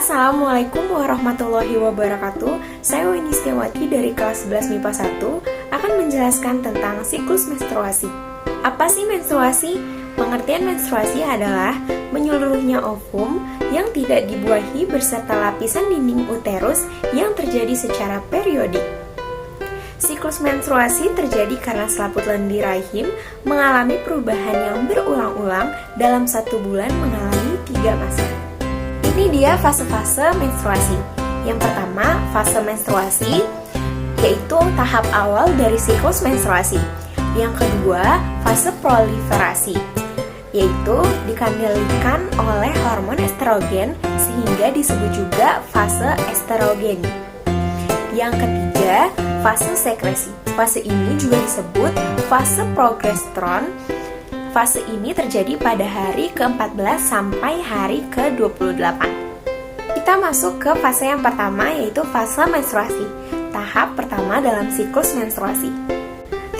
Assalamualaikum warahmatullahi wabarakatuh. Saya Weni Setiawati dari kelas 11 MIPA 1 akan menjelaskan tentang siklus menstruasi. Apa sih menstruasi? Pengertian menstruasi adalah menyeluruhnya ovum yang tidak dibuahi beserta lapisan dinding uterus yang terjadi secara periodik. Siklus menstruasi terjadi karena selaput lendir rahim mengalami perubahan yang berulang-ulang dalam 1 bulan mengalami 3 masa. Ini dia fase-fase menstruasi. Yang pertama, fase menstruasi, yaitu tahap awal dari siklus menstruasi. Yang kedua, fase proliferasi, yaitu dikendalikan oleh hormon estrogen sehingga disebut juga fase estrogeni. Yang ketiga, fase sekresi. Fase ini juga disebut fase progesteron. Fase ini terjadi pada hari ke-14 sampai hari ke-28. Kita masuk ke fase yang pertama, yaitu fase menstruasi. Tahap pertama dalam siklus menstruasi.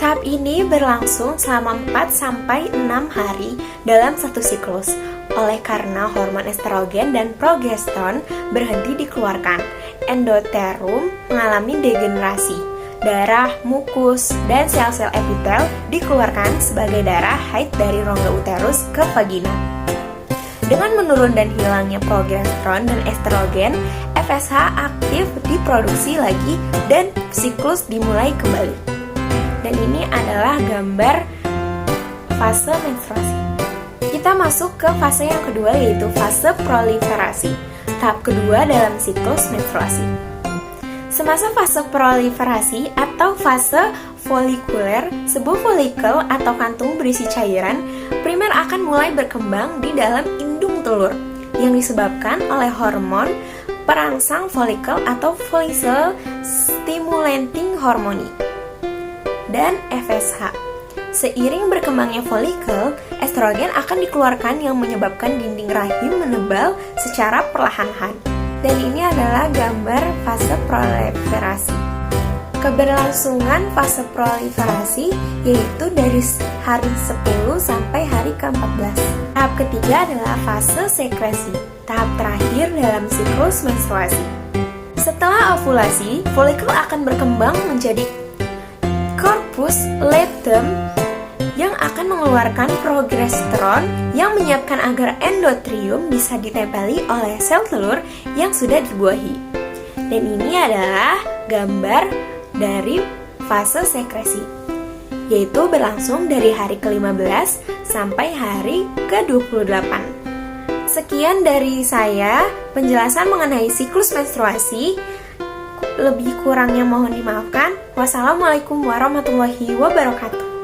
Tahap ini berlangsung selama 4 sampai 6 hari dalam satu siklus. Oleh karena hormon estrogen dan progesteron berhenti dikeluarkan, endothelium mengalami degenerasi. Darah, mukus, dan sel-sel epitel dikeluarkan sebagai darah haid dari rongga uterus ke vagina. Dengan menurun dan hilangnya progesteron dan estrogen, FSH aktif diproduksi lagi dan siklus dimulai kembali. Dan ini adalah gambar fase menstruasi. Kita masuk ke fase yang kedua, yaitu fase proliferasi. Tahap kedua dalam siklus menstruasi. Semasa fase proliferasi atau fase folikuler, sebuah folikel atau kantung berisi cairan primer akan mulai berkembang di dalam indung telur yang disebabkan oleh hormon perangsang folikel atau follicle stimulating hormone dan FSH. Seiring berkembangnya folikel, estrogen akan dikeluarkan yang menyebabkan dinding rahim menebal secara perlahan-lahan. Dan ini adalah gambar fase proliferasi. Keberlangsungan fase proliferasi yaitu dari hari 10 sampai hari ke-14. Tahap ketiga adalah fase sekresi, tahap terakhir dalam siklus menstruasi. Setelah ovulasi, folikel akan berkembang menjadi corpus luteum yang akan mengeluarkan progesteron yang menyiapkan agar endothelium bisa ditempeli oleh sel telur yang sudah dibuahi. Dan ini adalah gambar dari fase sekresi, yaitu berlangsung dari hari ke-15 sampai hari ke-28. Sekian dari saya penjelasan mengenai siklus menstruasi. Lebih kurangnya mohon dimaafkan. Wassalamualaikum warahmatullahi wabarakatuh.